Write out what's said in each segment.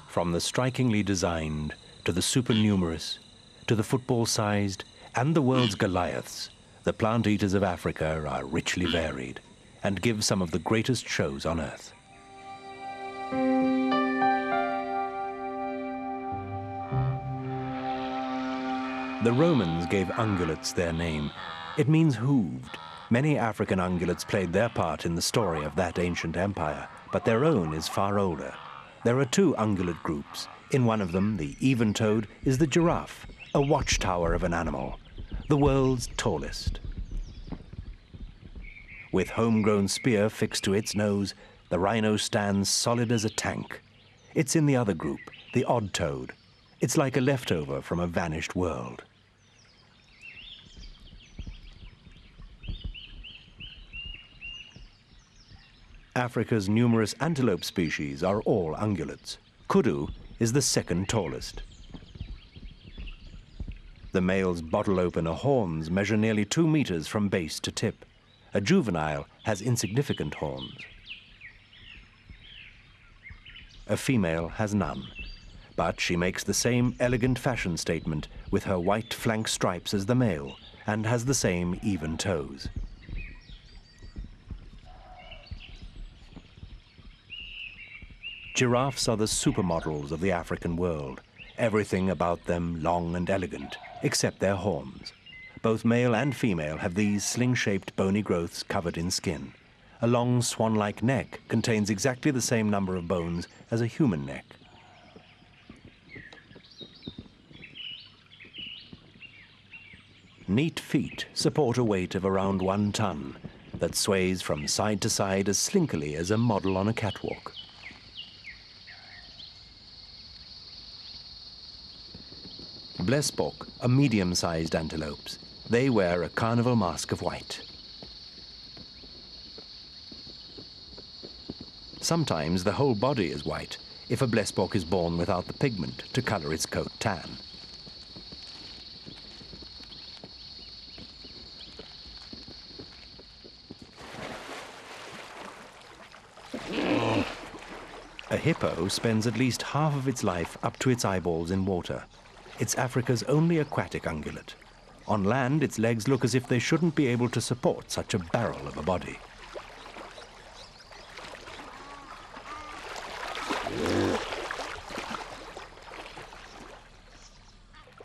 From the strikingly designed, to the supernumerous, to the football-sized, and the world's Goliaths, the plant-eaters of Africa are richly varied and give some of the greatest shows on Earth. The Romans gave ungulates their name. It means hooved. Many African ungulates played their part in the story of that ancient empire, but their own is far older. There are two ungulate groups. In one of them, the even-toed, is the giraffe, a watchtower of an animal, the world's tallest. With homegrown spear fixed to its nose, the rhino stands solid as a tank. It's in the other group, the odd-toed. It's like a leftover from a vanished world. Africa's numerous antelope species are all ungulates. Kudu is the second tallest. The male's bottle opener horns measure nearly 2 meters from base to tip. A juvenile has insignificant horns. A female has none, but she makes the same elegant fashion statement with her white flank stripes as the male and has the same even toes. Giraffes are the supermodels of the African world. Everything about them long and elegant, except their horns. Both male and female have these sling-shaped bony growths covered in skin. A long swan-like neck contains exactly the same number of bones as a human neck. Neat feet support a weight of around 1 ton that sways from side to side as slinkily as a model on a catwalk. Blesbok are medium-sized antelopes. They wear a carnival mask of white. Sometimes the whole body is white if a blesbok is born without the pigment to color its coat tan. A hippo spends at least half of its life up to its eyeballs in water. It's Africa's only aquatic ungulate. On land, its legs look as if they shouldn't be able to support such a barrel of a body.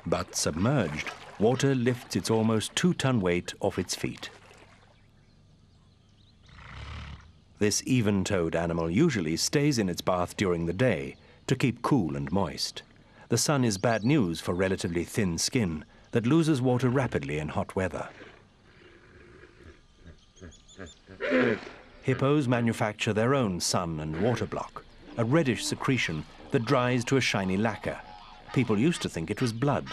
But submerged, water lifts its almost 2-ton weight off its feet. This even-toed animal usually stays in its bath during the day to keep cool and moist. The sun is bad news for relatively thin skin that loses water rapidly in hot weather. Hippos manufacture their own sun and water block, a reddish secretion that dries to a shiny lacquer. People used to think it was blood.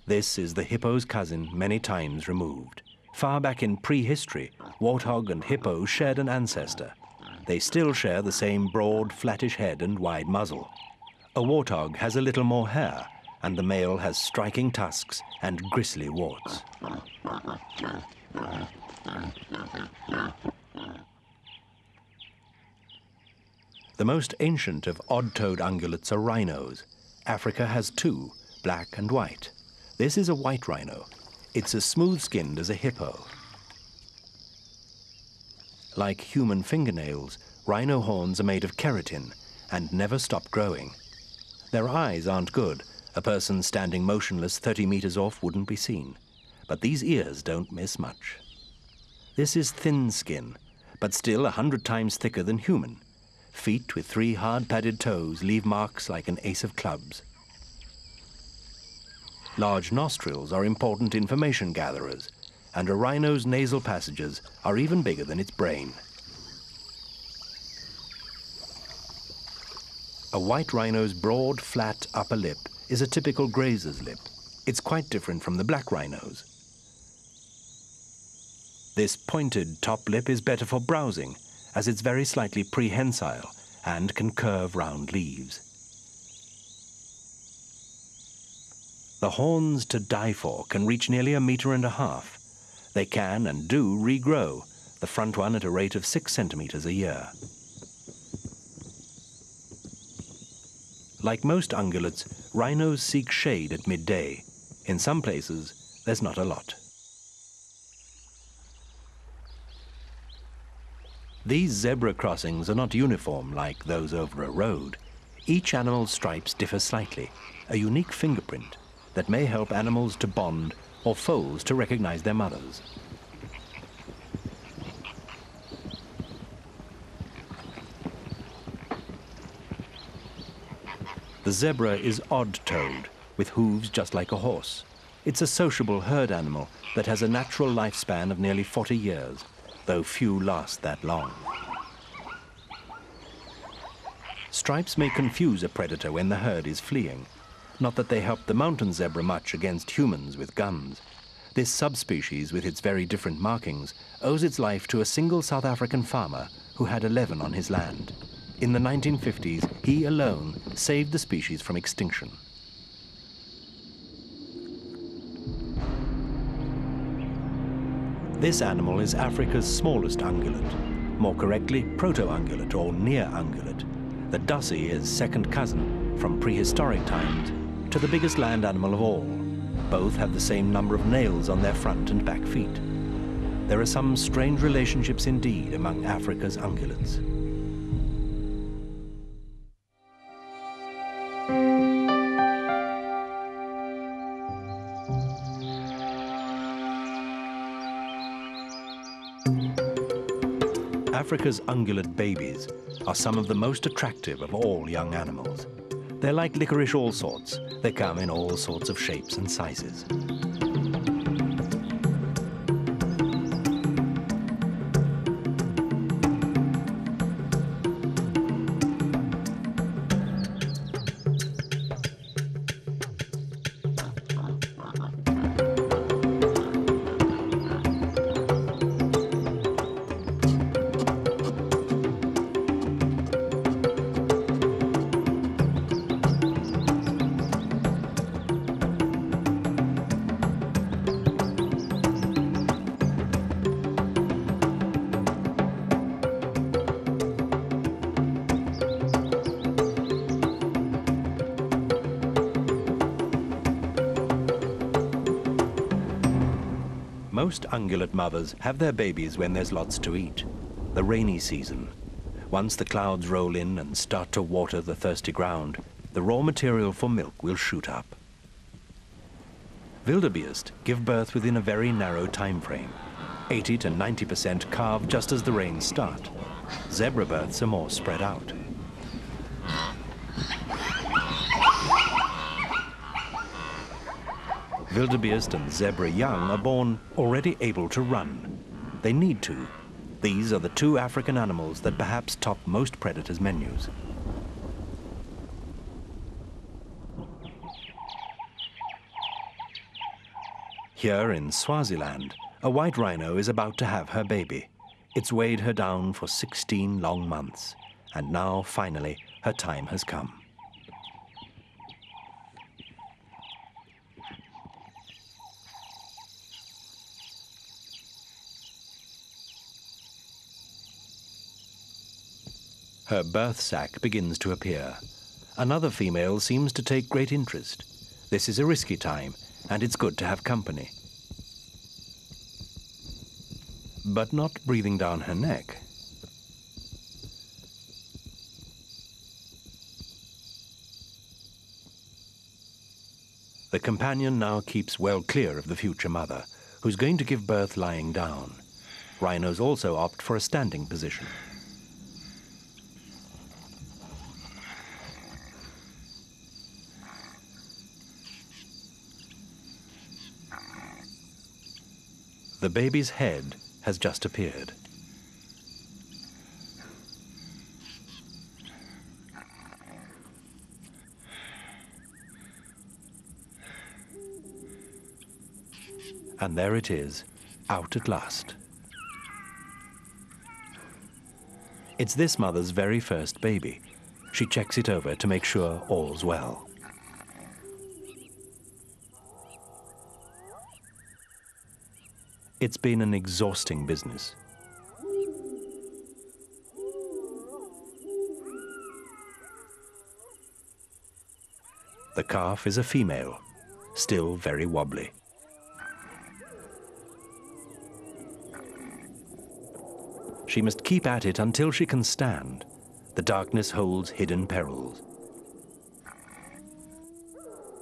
This is the hippo's cousin many times removed. Far back in prehistory, warthog and hippo shared an ancestor. They still share the same broad, flattish head and wide muzzle. A warthog has a little more hair, and the male has striking tusks and gristly warts. The most ancient of odd-toed ungulates are rhinos. Africa has 2, black and white. This is a white rhino. It's as smooth-skinned as a hippo. Like human fingernails, rhino horns are made of keratin and never stop growing. Their eyes aren't good. A person standing motionless 30 meters off wouldn't be seen. But these ears don't miss much. This is thin skin, but still 100 times thicker than human. Feet with 3 hard-padded toes leave marks like an ace of clubs. Large nostrils are important information gatherers, and a rhino's nasal passages are even bigger than its brain. A white rhino's broad, flat upper lip is a typical grazer's lip. It's quite different from the black rhino's. This pointed top lip is better for browsing, as it's very slightly prehensile and can curve round leaves. The horns to die for can reach nearly 1.5 meters. They can and do regrow, the front one at a rate of 6 centimeters a year. Like most ungulates, rhinos seek shade at midday. In some places, there's not a lot. These zebra crossings are not uniform like those over a road. Each animal's stripes differ slightly, a unique fingerprint that may help animals to bond or foals to recognize their mothers. The zebra is odd-toed, with hooves just like a horse. It's a sociable herd animal that has a natural lifespan of nearly 40 years, though few last that long. Stripes may confuse a predator when the herd is fleeing. Not that they help the mountain zebra much against humans with guns. This subspecies, with its very different markings, owes its life to a single South African farmer who had 11 on his land. In the 1950s, he alone saved the species from extinction. This animal is Africa's smallest ungulate, more correctly, proto-ungulate or near-ungulate. The dussie is second cousin from prehistoric times to the biggest land animal of all. Both have the same number of nails on their front and back feet. There are some strange relationships indeed among Africa's ungulates. Africa's ungulate babies are some of the most attractive of all young animals. They're like licorice all sorts. They come in all sorts of shapes and sizes. Most ungulate mothers have their babies when there's lots to eat, the rainy season. Once the clouds roll in and start to water the thirsty ground, the raw material for milk will shoot up. Wildebeest give birth within a very narrow time frame. 80 to 90% calve just as the rains start. Zebra births are more spread out. Wildebeest and zebra young are born already able to run. They need to. These are the two African animals that perhaps top most predators' menus. Here in Swaziland, a white rhino is about to have her baby. It's weighed her down for 16 long months, and now, finally, her time has come. Her birth sac begins to appear. Another female seems to take great interest. This is a risky time, and it's good to have company. But not breathing down her neck. The companion now keeps well clear of the future mother, who's going to give birth lying down. Rhinos also opt for a standing position. The baby's head has just appeared. And there it is, out at last. It's this mother's very first baby. She checks it over to make sure all's well. It's been an exhausting business. The calf is a female, still very wobbly. She must keep at it until she can stand. The darkness holds hidden perils.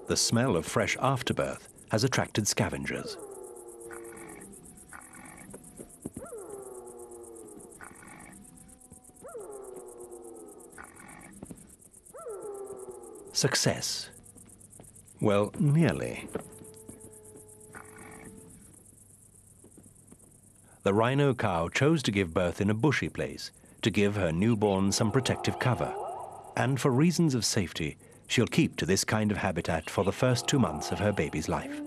The smell of fresh afterbirth has attracted scavengers. Success. Well, nearly. The rhino cow chose to give birth in a bushy place to give her newborn some protective cover. And for reasons of safety, she'll keep to this kind of habitat for the first 2 months of her baby's life.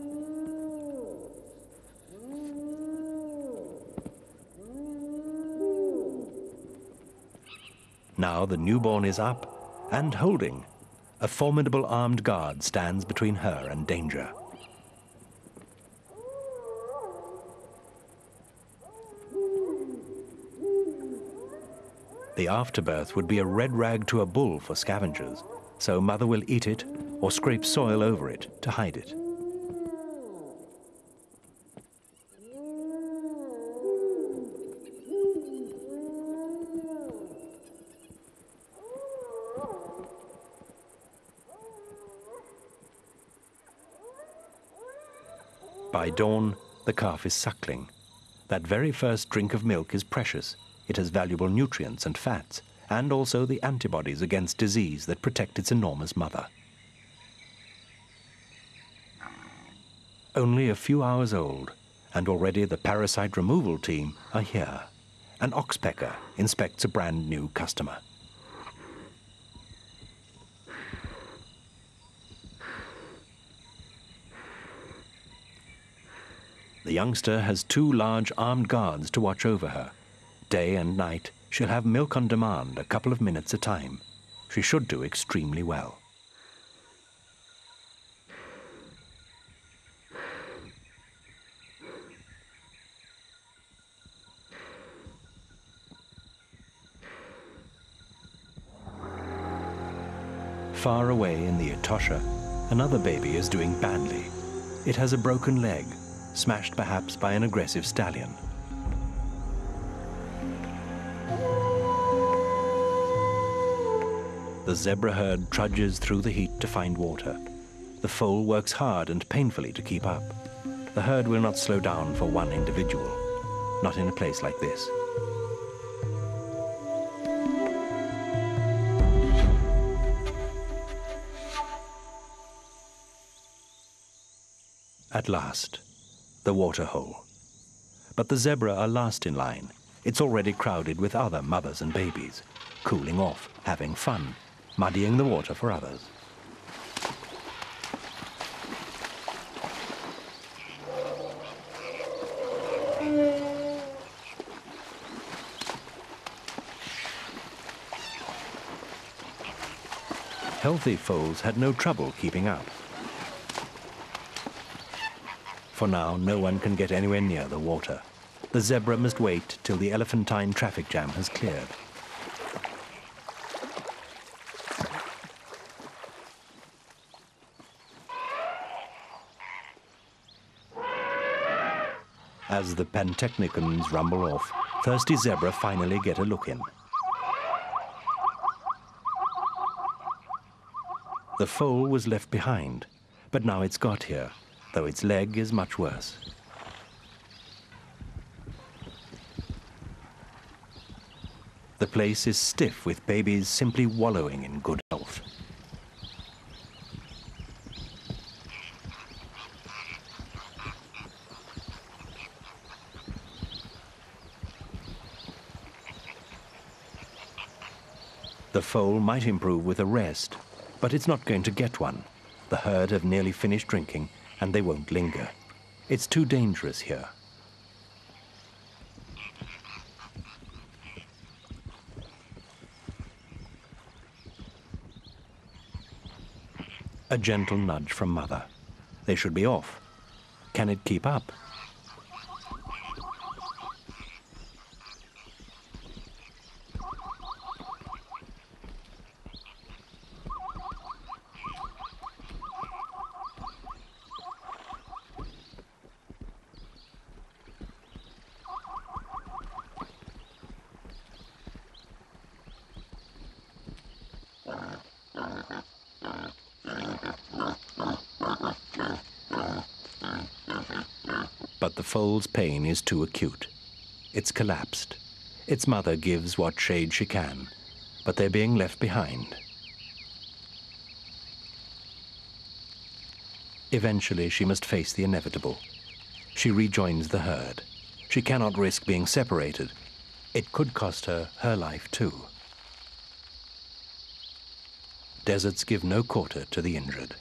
Now the newborn is up and holding. A formidable armed guard stands between her and danger. The afterbirth would be a red rag to a bull for scavengers, so mother will eat it or scrape soil over it to hide it. By dawn, the calf is suckling. That very first drink of milk is precious. It has valuable nutrients and fats, and also the antibodies against disease that protect its enormous mother. Only a few hours old, and already the parasite removal team are here. An oxpecker inspects a brand new customer. The youngster has 2 large armed guards to watch over her. Day and night, she'll have milk on demand a couple of minutes a time. She should do extremely well. Far away in the Etosha, another baby is doing badly. It has a broken leg, smashed perhaps by an aggressive stallion. The zebra herd trudges through the heat to find water. The foal works hard and painfully to keep up. The herd will not slow down for one individual, not in a place like this. At last, the water hole. But the zebra are last in line. It's already crowded with other mothers and babies, cooling off, having fun, muddying the water for others. Healthy foals had no trouble keeping up. For now, no one can get anywhere near the water. The zebra must wait till the elephantine traffic jam has cleared. As the pantechnicons rumble off, thirsty zebra finally get a look in. The foal was left behind, but now it's got here, though its leg is much worse. The place is stiff with babies simply wallowing in good health. The foal might improve with a rest, but it's not going to get one. The herd have nearly finished drinking, and they won't linger. It's too dangerous here. A gentle nudge from mother. They should be off. Can it keep up? But the foal's pain is too acute. It's collapsed. Its mother gives what shade she can, but they're being left behind. Eventually, she must face the inevitable. She rejoins the herd. She cannot risk being separated. It could cost her her life too. Deserts give no quarter to the injured.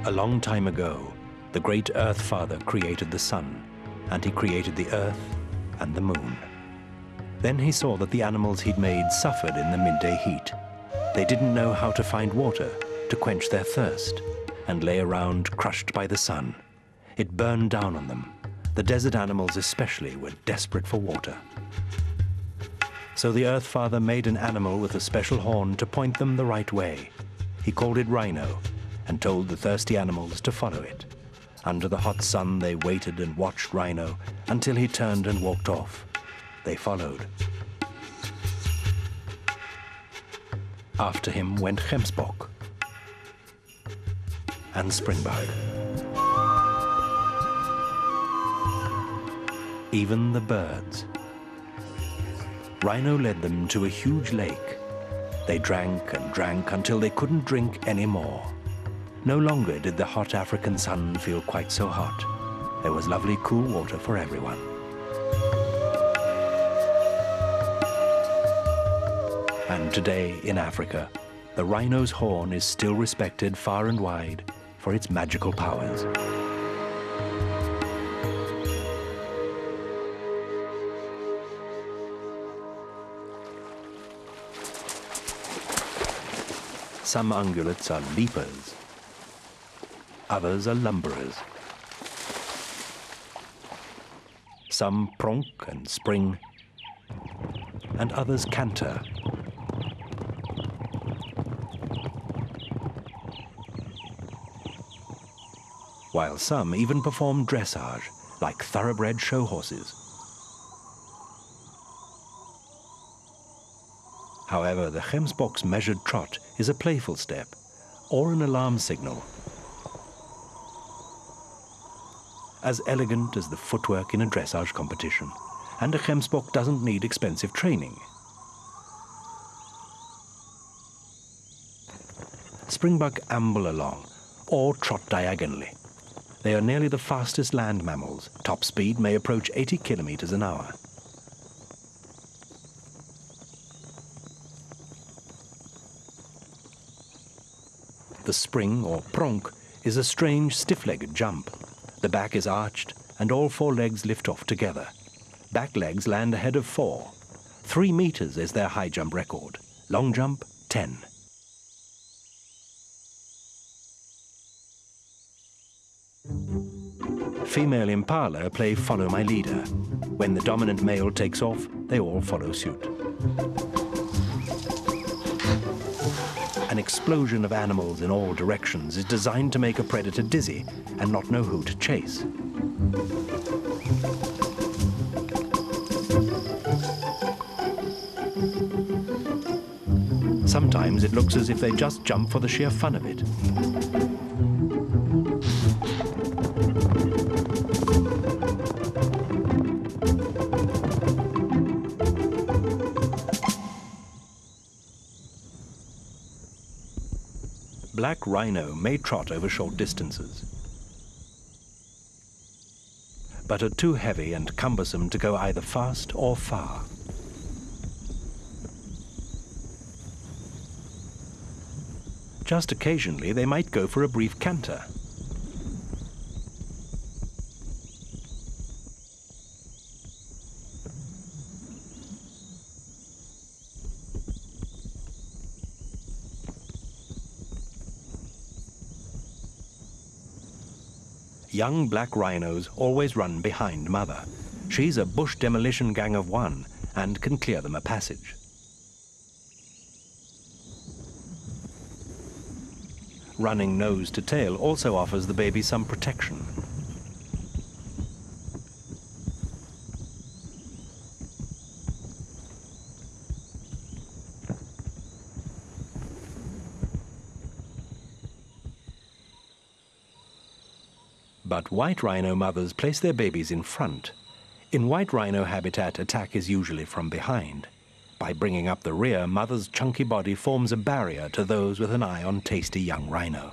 A long time ago, the great Earth Father created the sun, and he created the earth and the moon. Then he saw that the animals he'd made suffered in the midday heat. They didn't know how to find water to quench their thirst, and lay around crushed by the sun. It burned down on them. The desert animals especially were desperate for water. So the Earth Father made an animal with a special horn to point them the right way. He called it Rhino, and told the thirsty animals to follow it. Under the hot sun, they waited and watched Rhino until he turned and walked off. They followed. After him went Gemsbok and Springbok. Even the birds. Rhino led them to a huge lake. They drank and drank until they couldn't drink anymore. No longer did the hot African sun feel quite so hot. There was lovely cool water for everyone. And today in Africa, the rhino's horn is still respected far and wide for its magical powers. Some ungulates are leapers. Others are lumberers. Some pronk and spring, and others canter. While some even perform dressage, like thoroughbred show horses. However, the Gemsbok's measured trot is a playful step, or an alarm signal. As elegant as the footwork in a dressage competition, and a Gemsbok doesn't need expensive training. Springbok amble along, or trot diagonally. They are nearly the fastest land mammals. Top speed may approach 80 kilometers an hour. The spring, or pronk, is a strange stiff-legged jump. The back is arched, and all four legs lift off together. Back legs land ahead of 4. 3 meters is their high jump record. Long jump, 10. Female impala play follow my leader. When the dominant male takes off, they all follow suit. An explosion of animals in all directions is designed to make a predator dizzy and not know who to chase. Sometimes it looks as if they just jump for the sheer fun of it. Black rhino may trot over short distances, but are too heavy and cumbersome to go either fast or far. Just occasionally, they might go for a brief canter. Young black rhinos always run behind mother. She's a bush demolition gang of one and can clear them a passage. Running nose to tail also offers the baby some protection. But white rhino mothers place their babies in front. In white rhino habitat, attack is usually from behind. By bringing up the rear, mother's chunky body forms a barrier to those with an eye on tasty young rhino.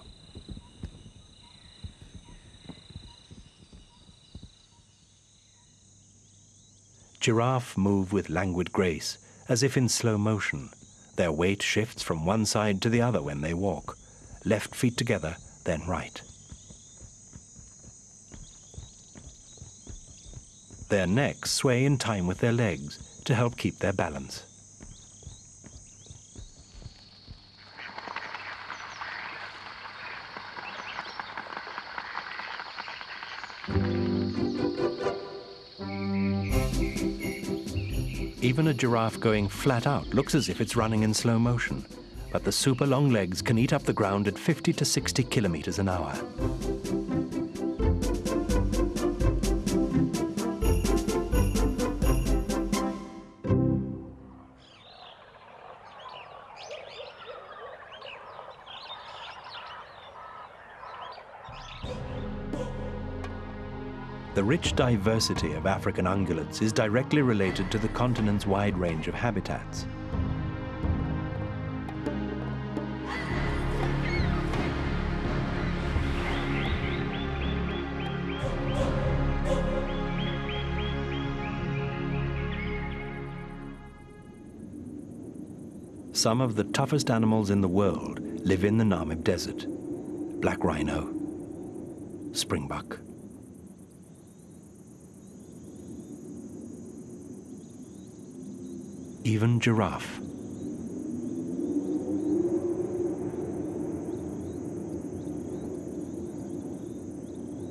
Giraffe move with languid grace, as if in slow motion. Their weight shifts from one side to the other when they walk. Left feet together, then right. Their necks sway in time with their legs to help keep their balance. Even a giraffe going flat out looks as if it's running in slow motion, but the super long legs can eat up the ground at 50 to 60 kilometers an hour. The rich diversity of African ungulates is directly related to the continent's wide range of habitats. Some of the toughest animals in the world live in the Namib Desert. Black rhino, springbuck. Even giraffe.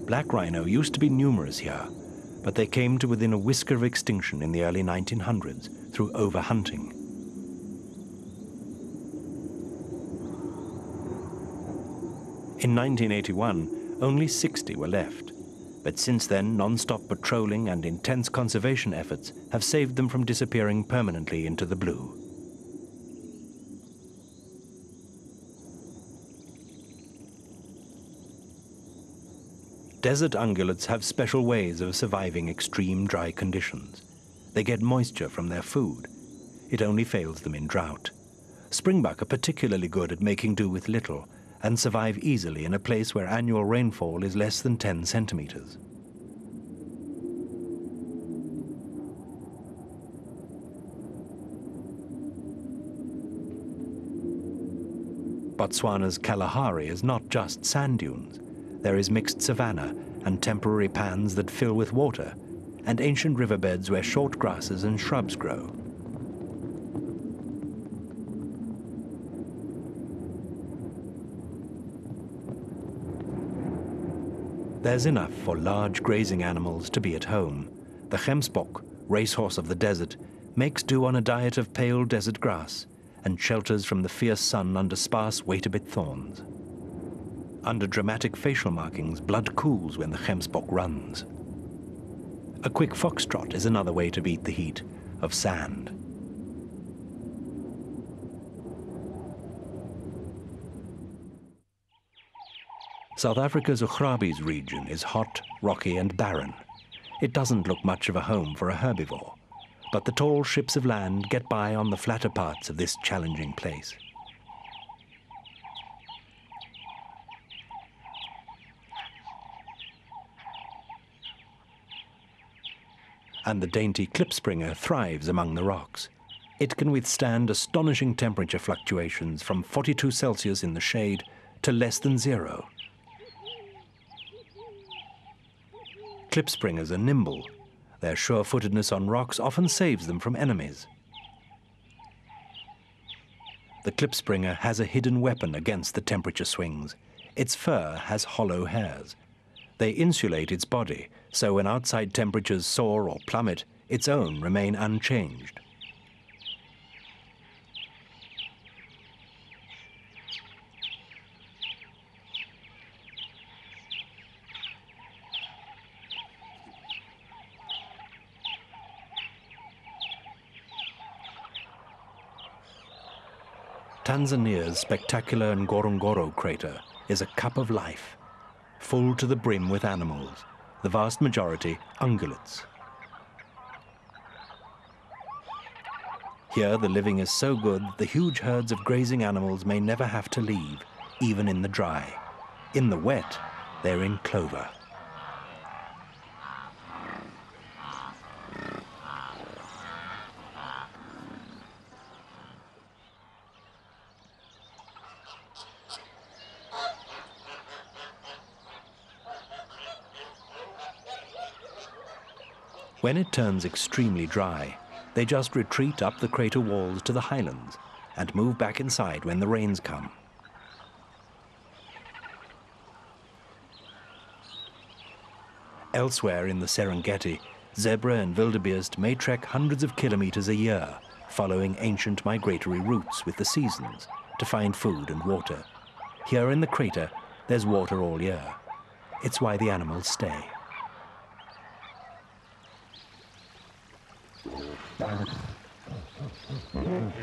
Black rhino used to be numerous here, but they came to within a whisker of extinction in the early 1900s through overhunting. In 1981, only 60 were left. But since then, non-stop patrolling and intense conservation efforts have saved them from disappearing permanently into the blue. Desert ungulates have special ways of surviving extreme dry conditions. They get moisture from their food. It only fails them in drought. Springbuck are particularly good at making do with little and survive easily in a place where annual rainfall is less than 10 centimeters. Botswana's Kalahari is not just sand dunes. There is mixed savanna and temporary pans that fill with water, and ancient riverbeds where short grasses and shrubs grow. There's enough for large grazing animals to be at home. The gemsbok, racehorse of the desert, makes do on a diet of pale desert grass and shelters from the fierce sun under sparse wait-a-bit thorns. Under dramatic facial markings, blood cools when the gemsbok runs. A quick foxtrot is another way to beat the heat of sand. South Africa's Ugrabis region is hot, rocky and barren. It doesn't look much of a home for a herbivore, but the tall ships of land get by on the flatter parts of this challenging place. And the dainty klipspringer thrives among the rocks. It can withstand astonishing temperature fluctuations from 42 Celsius in the shade to less than 0. Klipspringers are nimble. Their sure-footedness on rocks often saves them from enemies. The klipspringer has a hidden weapon against the temperature swings. Its fur has hollow hairs. They insulate its body, so when outside temperatures soar or plummet, its own remain unchanged. Tanzania's spectacular Ngorongoro crater is a cup of life, full to the brim with animals, the vast majority ungulates. Here the living is so good the huge herds of grazing animals may never have to leave, even in the dry. In the wet, they're in clover. When it turns extremely dry, they just retreat up the crater walls to the highlands and move back inside when the rains come. Elsewhere in the Serengeti, zebra and wildebeest may trek hundreds of kilometers a year, following ancient migratory routes with the seasons to find food and water. Here in the crater, there's water all year. It's why the animals stay.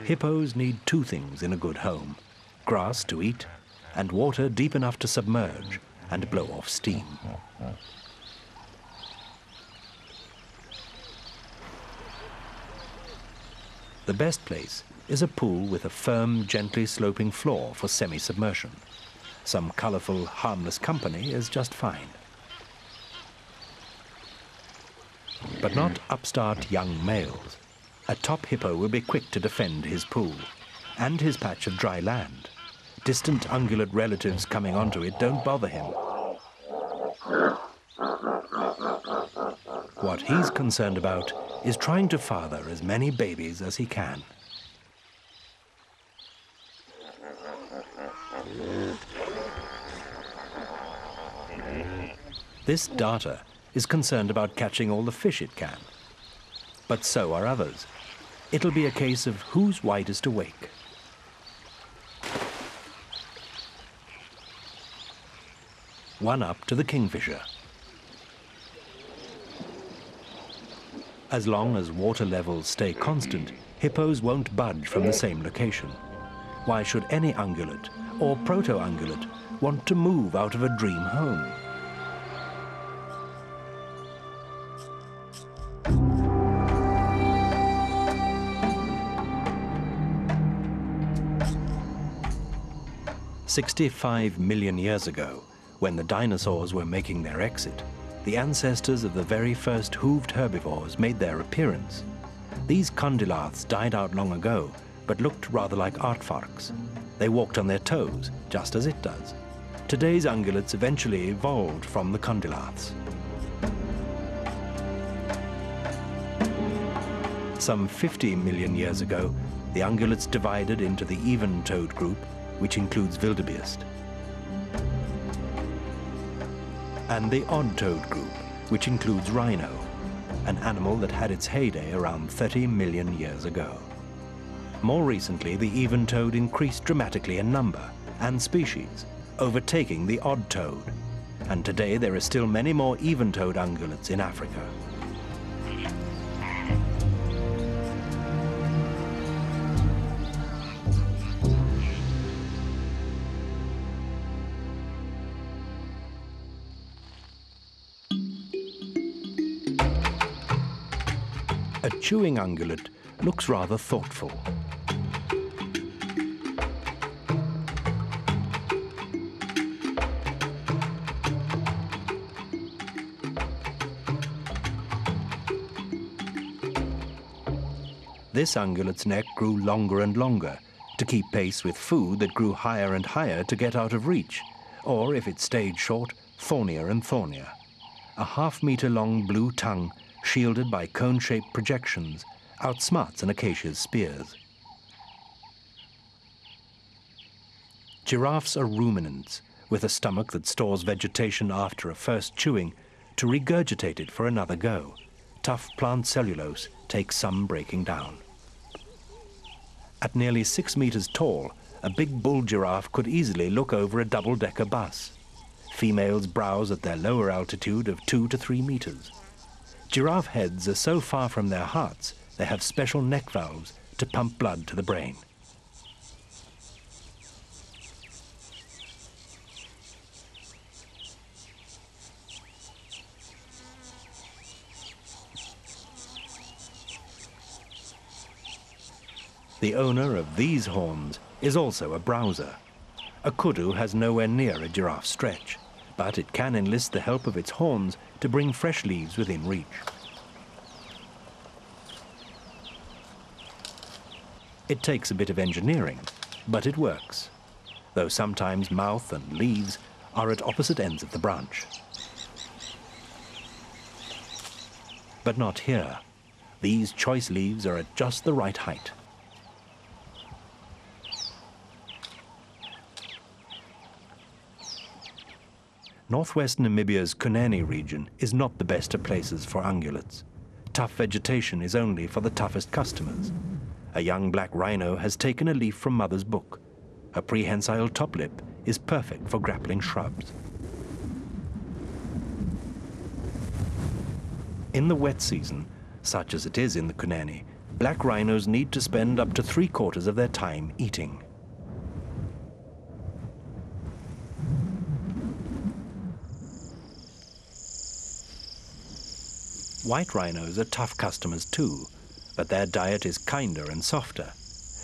Hippos need two things in a good home: grass to eat and water deep enough to submerge and blow off steam. The best place is a pool with a firm, gently sloping floor for semi-submersion. Some colorful, harmless company is just fine. But not upstart young males. A top hippo will be quick to defend his pool and his patch of dry land. Distant ungulate relatives coming onto it don't bother him. What he's concerned about is trying to father as many babies as he can. This darter is concerned about catching all the fish it can. But so are others. It'll be a case of who's widest awake. One up to the kingfisher. As long as water levels stay constant, hippos won't budge from the same location. Why should any ungulate or proto-ungulate want to move out of a dream home? "65 million years ago, when the dinosaurs were making their exit, the ancestors of the very first hooved herbivores made their appearance. These condylarths died out long ago, but looked rather like aardvarks. They walked on their toes, just as it does. Today's ungulates eventually evolved from the condylarths. Some 50 million years ago, the ungulates divided into the even-toed group, which includes wildebeest, and the odd-toed group, which includes rhino, an animal that had its heyday around 30 million years ago. More recently, the even-toed increased dramatically in number and species, overtaking the odd-toed, and today there are still many more even-toed ungulates in Africa. A chewing ungulate looks rather thoughtful. This ungulate's neck grew longer and longer to keep pace with food that grew higher and higher to get out of reach, or if it stayed short, thornier and thornier. A half-meter-long blue tongue, shielded by cone-shaped projections, outsmarts an acacia's spears. Giraffes are ruminants, with a stomach that stores vegetation after a first chewing to regurgitate it for another go. Tough plant cellulose takes some breaking down. At nearly 6 meters tall, a big bull giraffe could easily look over a double-decker bus. Females browse at their lower altitude of 2 to 3 meters. Giraffe heads are so far from their hearts, they have special neck valves to pump blood to the brain. The owner of these horns is also a browser. A kudu has nowhere near a giraffe's stretch, but it can enlist the help of its horns to bring fresh leaves within reach. It takes a bit of engineering, but it works, though sometimes mouth and leaves are at opposite ends of the branch. But not here. These choice leaves are at just the right height. Northwest Namibia's Kunene region is not the best of places for ungulates. Tough vegetation is only for the toughest customers. A young black rhino has taken a leaf from mother's book. A prehensile top lip is perfect for grappling shrubs. In the wet season, such as it is in the Kunene, black rhinos need to spend up to 3/4 of their time eating. White rhinos are tough customers too, but their diet is kinder and softer.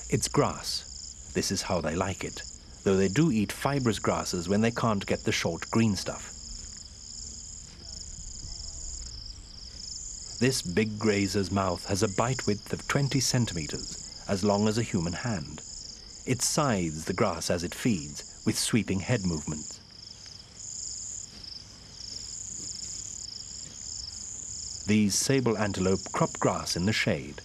It's grass. This is how they like it, though they do eat fibrous grasses when they can't get the short green stuff. This big grazer's mouth has a bite width of 20 centimeters, as long as a human hand. It scythes the grass as it feeds, with sweeping head movements. These sable antelope crop grass in the shade.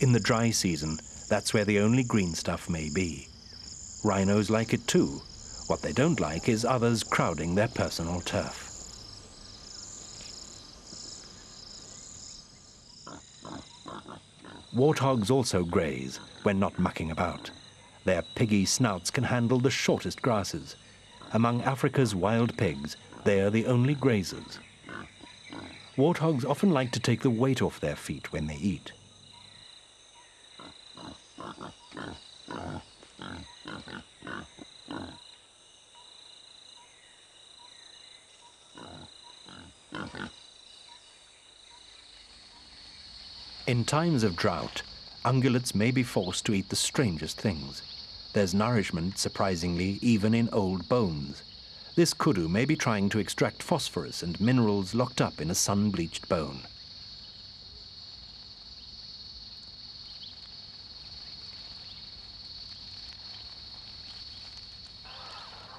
In the dry season, that's where the only green stuff may be. Rhinos like it too. What they don't like is others crowding their personal turf. Warthogs also graze when not mucking about. Their piggy snouts can handle the shortest grasses. Among Africa's wild pigs, they are the only grazers. Warthogs often like to take the weight off their feet when they eat. In times of drought, ungulates may be forced to eat the strangest things. There's nourishment, surprisingly, even in old bones. This kudu may be trying to extract phosphorus and minerals locked up in a sun-bleached bone.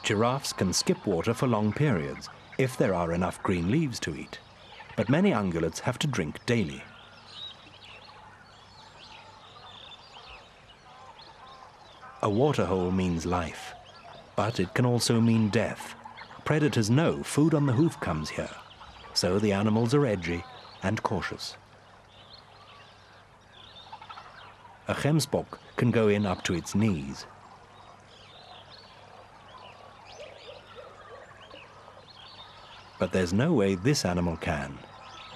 Giraffes can skip water for long periods if there are enough green leaves to eat, but many ungulates have to drink daily. A waterhole means life, but it can also mean death. Predators know food on the hoof comes here, so the animals are edgy and cautious. A gemsbok can go in up to its knees. But there's no way this animal can.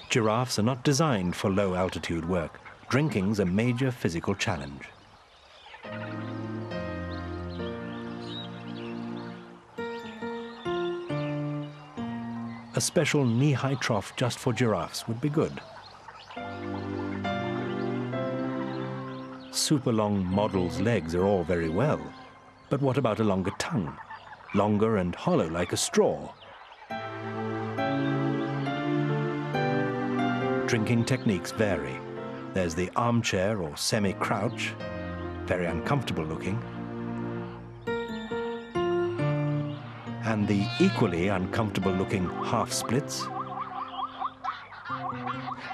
Giraffes are not designed for low-altitude work. Drinking's a major physical challenge. A special knee-high trough just for giraffes would be good. Super long model's legs are all very well, but what about a longer tongue? Longer and hollow like a straw. Drinking techniques vary. There's the armchair or semi-crouch, very uncomfortable looking. And the equally uncomfortable looking half splits,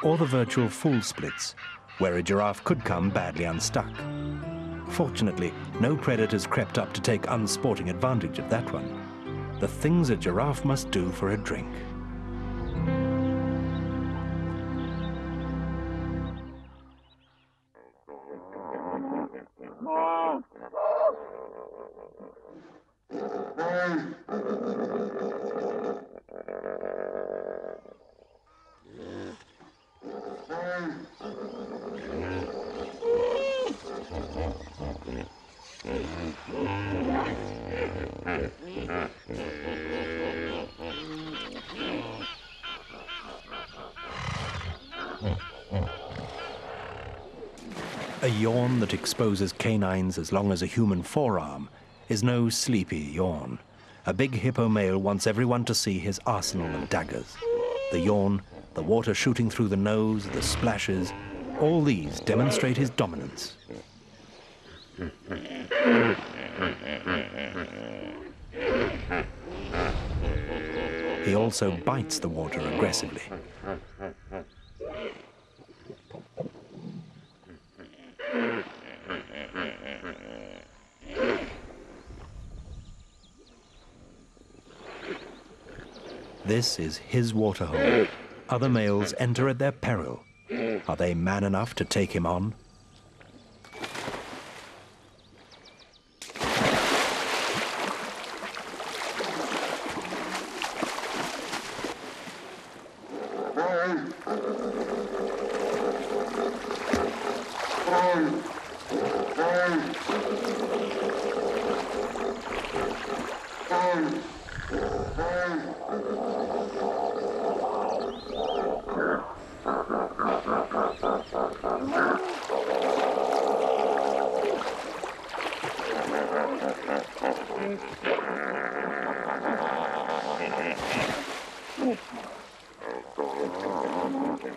or the virtual full splits, where a giraffe could come badly unstuck. Fortunately, no predators crept up to take unsporting advantage of that one. The things a giraffe must do for a drink. A yawn that exposes canines as long as a human forearm is no sleepy yawn. A big hippo male wants everyone to see his arsenal of daggers. The yawn, the water shooting through the nose, the splashes, all these demonstrate his dominance. He also bites the water aggressively. This is his waterhole. Other males enter at their peril. Are they man enough to take him on?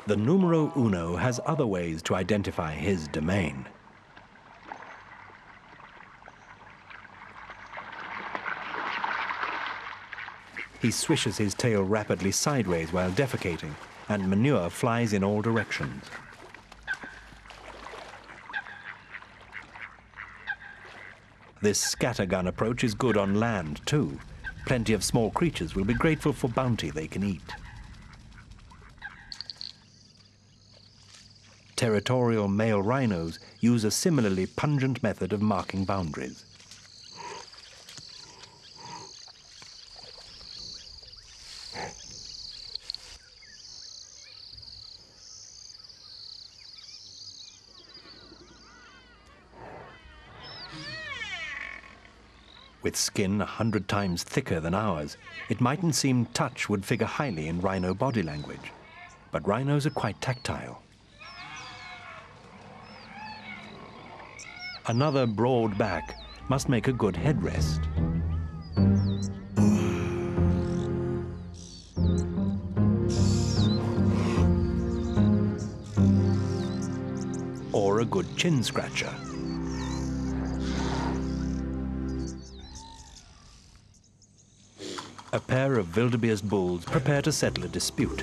The numero uno has other ways to identify his domain. He swishes his tail rapidly sideways while defecating, and manure flies in all directions. This scattergun approach is good on land, too. Plenty of small creatures will be grateful for bounty they can eat. Territorial male rhinos use a similarly pungent method of marking boundaries. With skin 100 times thicker than ours, it mightn't seem touch would figure highly in rhino body language. But rhinos are quite tactile. Another broad back must make a good headrest. Or a good chin scratcher. A pair of wildebeest bulls prepare to settle a dispute.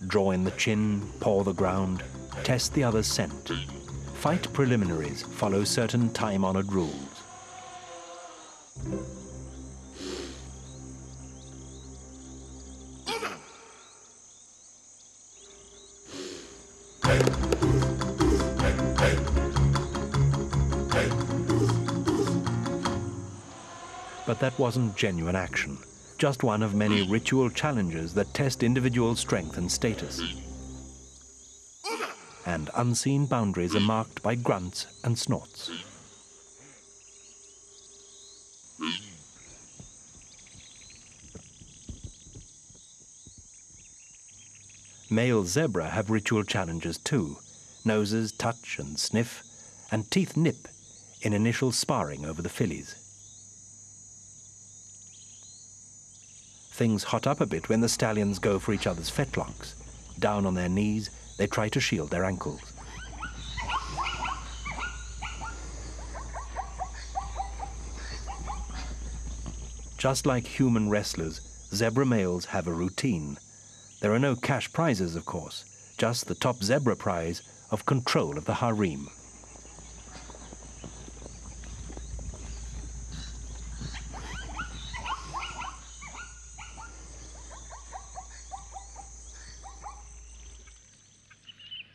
Draw in the chin, paw the ground, test the other's scent. Fight preliminaries follow certain time-honored rules. But that wasn't genuine action. Just one of many ritual challenges that test individual strength and status. And unseen boundaries are marked by grunts and snorts. Male zebra have ritual challenges too. Noses touch and sniff, and teeth nip in initial sparring over the fillies. Things hot up a bit when the stallions go for each other's fetlocks. Down on their knees, they try to shield their ankles. Just like human wrestlers, zebra males have a routine. There are no cash prizes, of course, just the top zebra prize of control of the harem.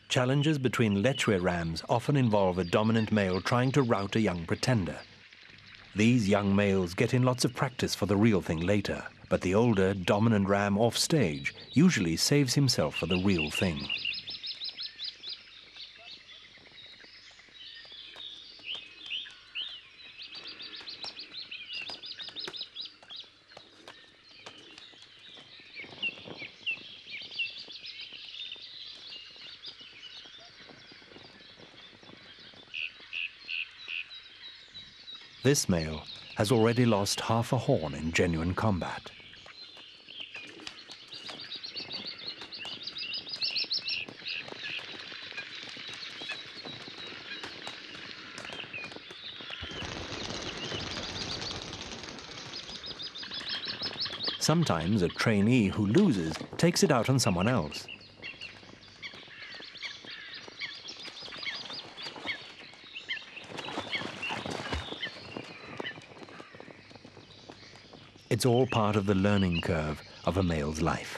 Challenges between lechwe rams often involve a dominant male trying to rout a young pretender. These young males get in lots of practice for the real thing later, but the older, dominant ram off stage usually saves himself for the real thing. This male has already lost half a horn in genuine combat. Sometimes a trainee who loses takes it out on someone else. It's all part of the learning curve of a male's life.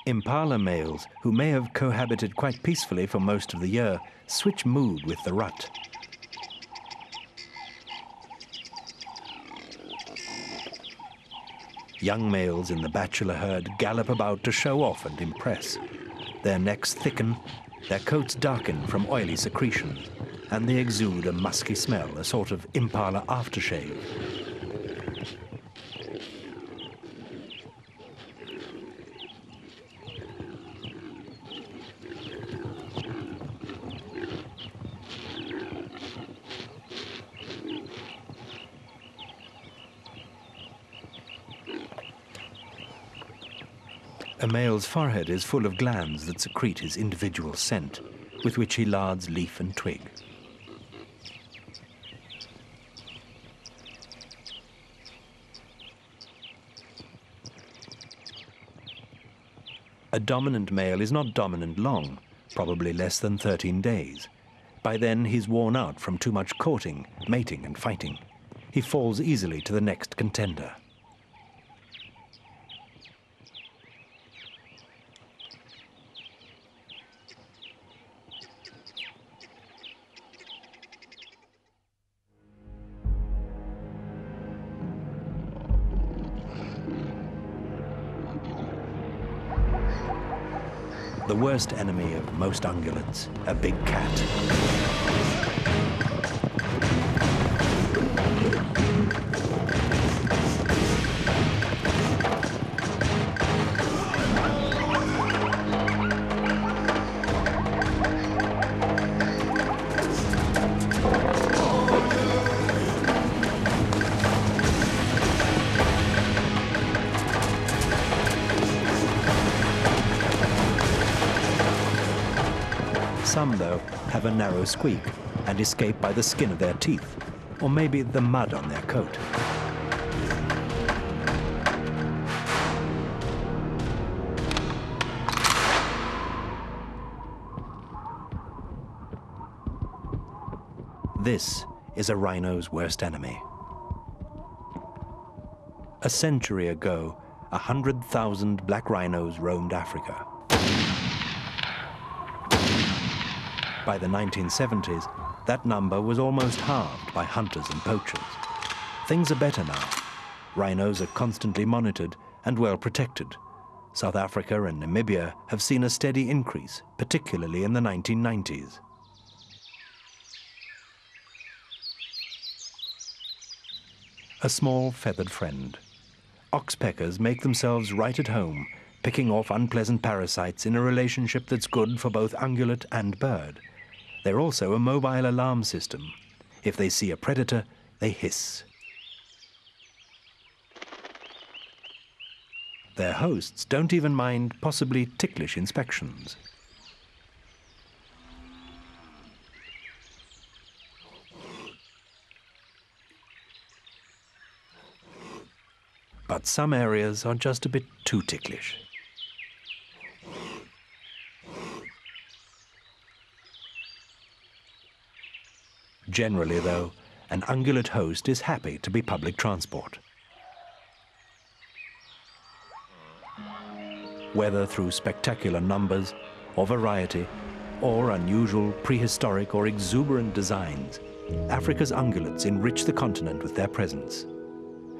Impala males, who may have cohabited quite peacefully for most of the year, switch mood with the rut. Young males in the bachelor herd gallop about to show off and impress. Their necks thicken, their coats darken from oily secretions, and they exude a musky smell, a sort of impala aftershave. A male's forehead is full of glands that secrete his individual scent, with which he lards leaf and twig. A dominant male is not dominant long, probably less than 13 days. By then he's worn out from too much courting, mating and fighting. He falls easily to the next contender. The worst enemy of most ungulates, a big cat. Some, though, have a narrow squeak and escape by the skin of their teeth, or maybe the mud on their coat. This is a rhino's worst enemy. A century ago, 100,000 black rhinos roamed Africa. By the 1970s, that number was almost halved by hunters and poachers. Things are better now. Rhinos are constantly monitored and well protected. South Africa and Namibia have seen a steady increase, particularly in the 1990s. A small feathered friend. Oxpeckers make themselves right at home, picking off unpleasant parasites in a relationship that's good for both ungulate and bird. They're also a mobile alarm system. If they see a predator, they hiss. Their hosts don't even mind possibly ticklish inspections. But some areas are just a bit too ticklish. Generally, though, an ungulate host is happy to be public transport. Whether through spectacular numbers or variety, or unusual, prehistoric or exuberant designs, Africa's ungulates enrich the continent with their presence.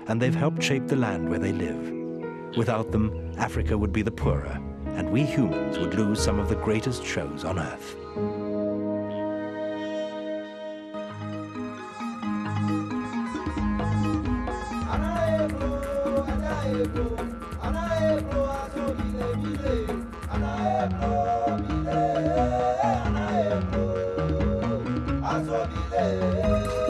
And they've helped shape the land where they live. Without them, Africa would be the poorer, and we humans would lose some of the greatest shows on Earth. Asobile